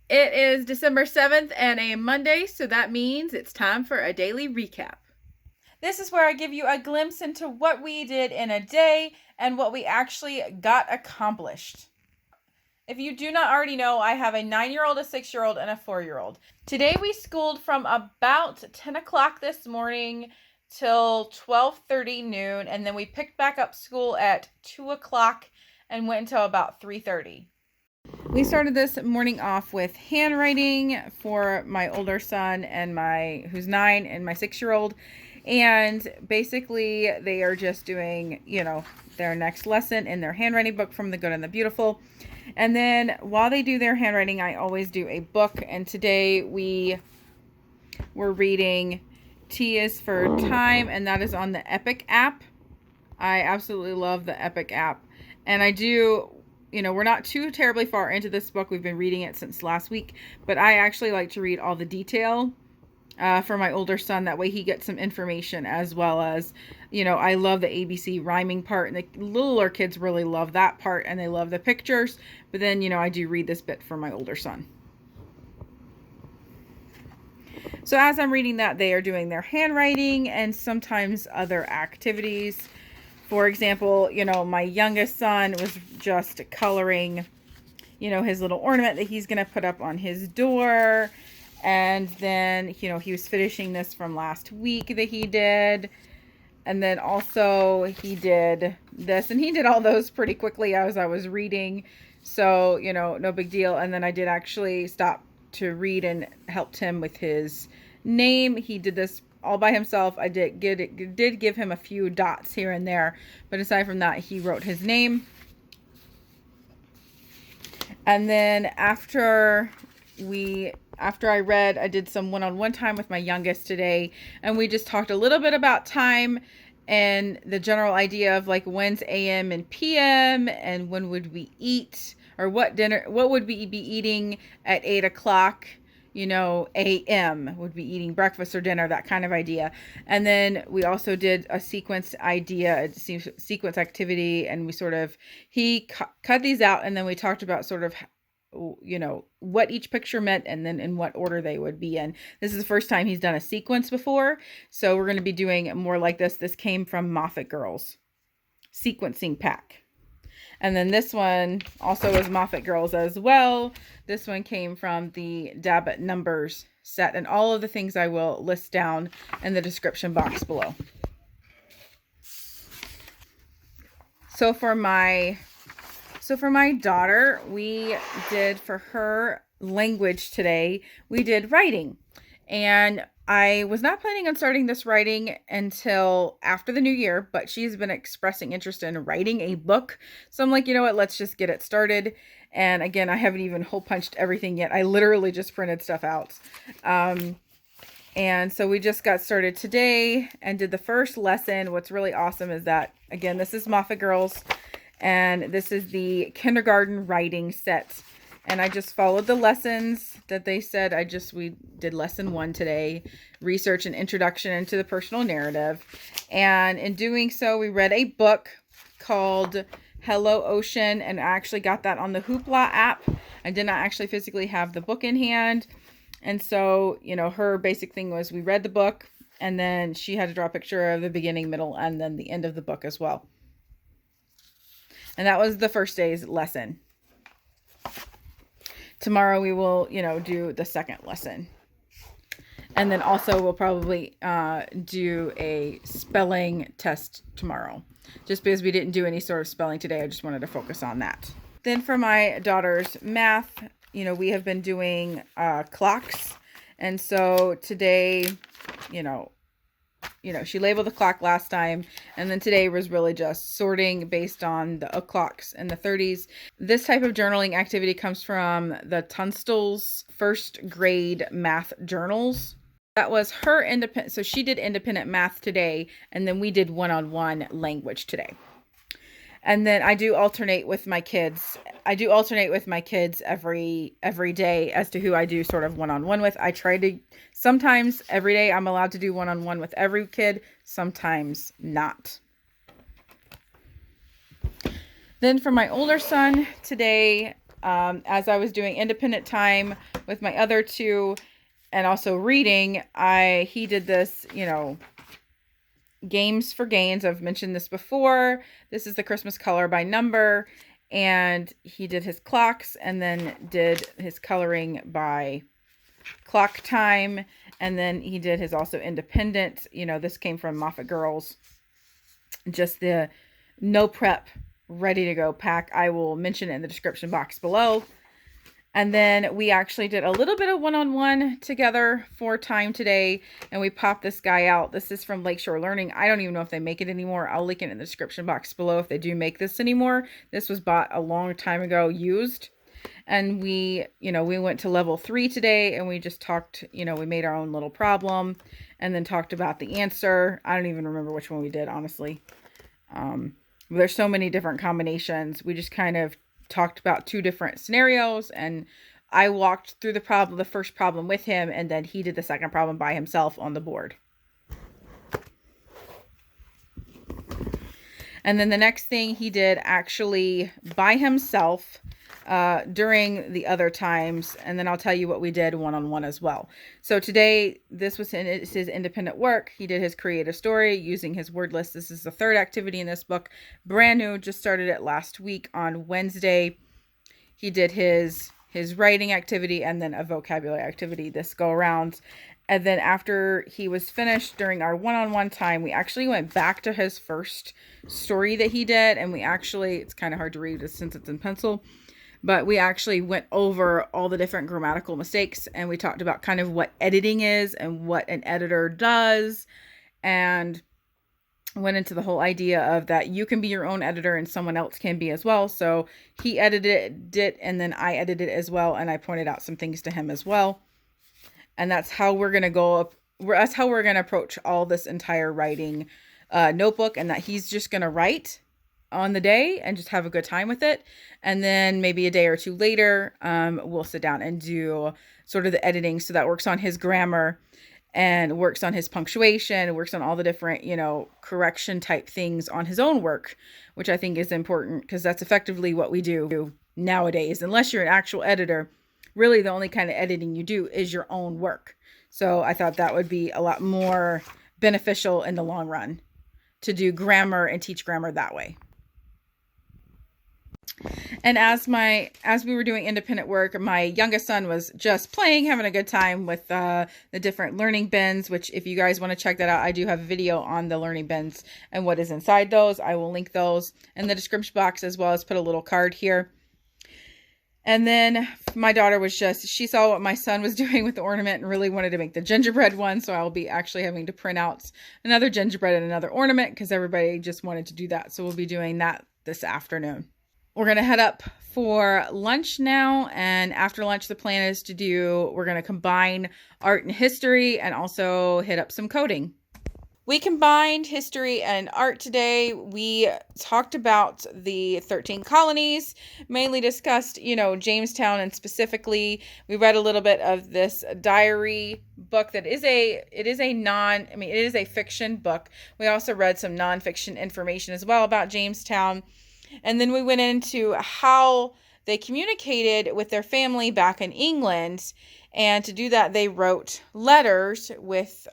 It is December 7th and a Monday, so that means it's time for a daily recap. This is where I give you a glimpse into what we did in a day and what we actually got accomplished. If you do not already know, I have a 9-year-old, a 6-year-old, and a 4-year-old. Today we schooled from about 10 o'clock this morning till 12:30 noon, and then we picked back up school at 2 o'clock and went until about 3:30. We started this morning off with handwriting for my older son and who's 9, and my 6-year-old. And basically they are just doing, their next lesson in their handwriting book from The Good and the Beautiful. And then while they do their handwriting, I always do a book. And today we were reading T is for Time, and that is on the Epic app. I absolutely love the Epic app. And I do, we're not too terribly far into this book. We've been reading it since last week, but I actually like to read all the detail for my older son. That way he gets some information, as well as, I love the ABC rhyming part, and the littler kids really love that part, and they love the pictures. But then, I do read this bit for my older son. So as I'm reading that, they are doing their handwriting and sometimes other activities. For example, my youngest son was just coloring, his little ornament that he's going to put up on his door. And then, he was finishing this from last week that he did. And then also he did this, and he did all those pretty quickly as I was reading. So, no big deal. And then I did actually stop to read and helped him with his name. He did this all by himself. I did give him a few dots here and there, but aside from that, he wrote his name. And then after I read, I did some one-on-one time with my youngest today, and we just talked a little bit about time and the general idea of like when's AM and PM, and when would we eat, or what would we be eating at 8 o'clock, AM, would be eating breakfast or dinner, that kind of idea. And then we also did a sequence sequence activity, and he cut these out, and then we talked about sort of what each picture meant, and then in what order they would be in. This is the first time he's done a sequence before, so we're going to be doing more like this. This came from Moffatt Girls sequencing pack. And then this one also is Moffatt Girls as well. This one came from the Dab Numbers set, and all of the things I will list down in the description box below. So for my daughter, we did, for her language today, we did writing. And I was not planning on starting this writing until after the new year, but she's been expressing interest in writing a book. So I'm like, you know what, let's just get it started. And again, I haven't even hole punched everything yet. I literally just printed stuff out. And so we just got started today and did the first lesson. What's really awesome is that, again, this is Moffatt Girls, and this is the kindergarten writing set. And I just followed the lessons that they said. We did lesson 1 today, research and introduction into the personal narrative. And in doing so, we read a book called Hello Ocean, and I actually got that on the Hoopla app. I did not actually physically have the book in hand. And so, her basic thing was we read the book, and then she had to draw a picture of the beginning, middle, and then the end of the book as well. And that was the first day's lesson. Tomorrow we will, do the second lesson. And then also we'll probably do a spelling test tomorrow. Just because we didn't do any sort of spelling today, I just wanted to focus on that. Then for my daughter's math, we have been doing clocks. And so today, she labeled the clock last time, and then today was really just sorting based on the clocks in the 30s. This type of journaling activity comes from the Tunstall's first grade math journals. That was her independent, so she did independent math today, and then we did one-on-one language today. And then I do alternate with my kids. Every day as to who I do sort of one-on-one with. I try to, sometimes every day I'm allowed to do one-on-one with every kid, sometimes not. Then for my older son today, as I was doing independent time with my other two and also reading, he did this, you know, games for gains. I've mentioned this before. This is the Christmas color by number, and he did his clocks and then did his coloring by clock time, and then he did his also independent. You know, this came from Moffatt Girls, just the no prep, ready to go pack. I will mention it in the description box below. And then we actually did a little bit of one-on-one together for time today, and we popped this guy out. This is from Lakeshore Learning. I don't even know if they make it anymore. I'll link it in the description box below if they do make this anymore. This was bought a long time ago, used. And we went to level 3 today, and we just talked, we made our own little problem and then talked about the answer. I don't even remember which one we did, honestly. There's so many different combinations. We just kind of talked about 2 different scenarios, and I walked through the first problem with him, and then he did the second problem by himself on the board. And then the next thing he did actually by himself during the other times, and then I'll tell you what we did one-on-one as well. So today, this was his independent work. He did his creative story using his word list. This is the 3rd activity in this book, brand new, just started it last week on Wednesday. He did his writing activity and then a vocabulary activity this go around. And then after he was finished during our one-on-one time, we actually went back to his first story that he did, and it's kind of hard to read since it's in pencil. But we actually went over all the different grammatical mistakes, and we talked about kind of what editing is and what an editor does, and went into the whole idea of that you can be your own editor and someone else can be as well. So he edited it, and then I edited it as well, and I pointed out some things to him as well. And that's how we're going to go up. That's how we're going to approach all this entire writing notebook, and that he's just going to write on the day and just have a good time with it. And then maybe a day or 2 later, we'll sit down and do sort of the editing. So that works on his grammar and works on his punctuation, works on all the different, correction type things on his own work, which I think is important because that's effectively what we do nowadays. Unless you're an actual editor, really the only kind of editing you do is your own work. So I thought that would be a lot more beneficial in the long run to do grammar and teach grammar that way. And as we were doing independent work, my youngest son was just playing, having a good time with the different learning bins, which if you guys want to check that out, I do have a video on the learning bins and what is inside those. I will link those in the description box, as well as put a little card here. And then my daughter she saw what my son was doing with the ornament and really wanted to make the gingerbread one. So I'll be actually having to print out another gingerbread and another ornament because everybody just wanted to do that. So we'll be doing that this afternoon. We're going to head up for lunch now, and after lunch the plan is we're going to combine art and history and also hit up some coding. We combined history and art today. We talked about the 13 colonies, mainly discussed, Jamestown, and specifically we read a little bit of this diary book that is it is a fiction book. We also read some nonfiction information as well about Jamestown. And then we went into how they communicated with their family back in England. And to do that, they wrote letters with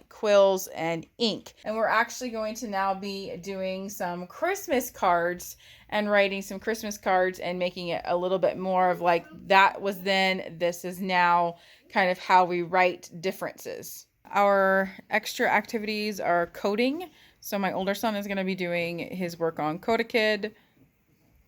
quills and ink. And we're actually going to now be doing some Christmas cards and writing some Christmas cards and making it a little bit more of like that was then, this is now, kind of how we write differences. Our extra activities are coding. So my older son is going to be doing his work on CodaKid,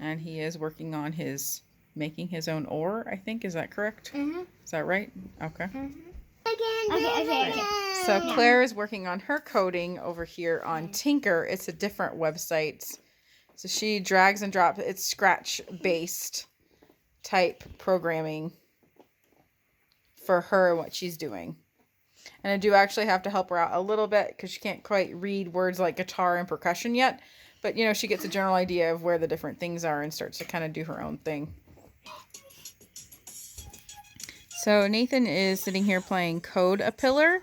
and he is working on making his own oar, I think. Is that correct? Mm-hmm. Is that right? Okay. Mm-hmm. Okay. So Claire is working on her coding over here on Tinker. It's a different website. So she drags and drops. It's Scratch-based type programming for her, what she's doing. And I do actually have to help her out a little bit because she can't quite read words like guitar and percussion yet. But, she gets a general idea of where the different things are and starts to kind of do her own thing. So Nathan is sitting here playing Code a Pillar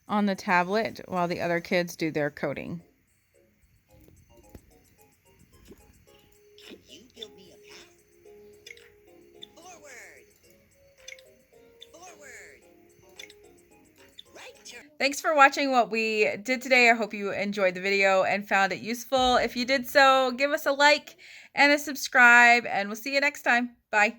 on the tablet while the other kids do their coding. Can you build me a path? Thanks for watching what we did today. I hope you enjoyed the video and found it useful. If you did so, give us a like and a subscribe, and we'll see you next time. Bye.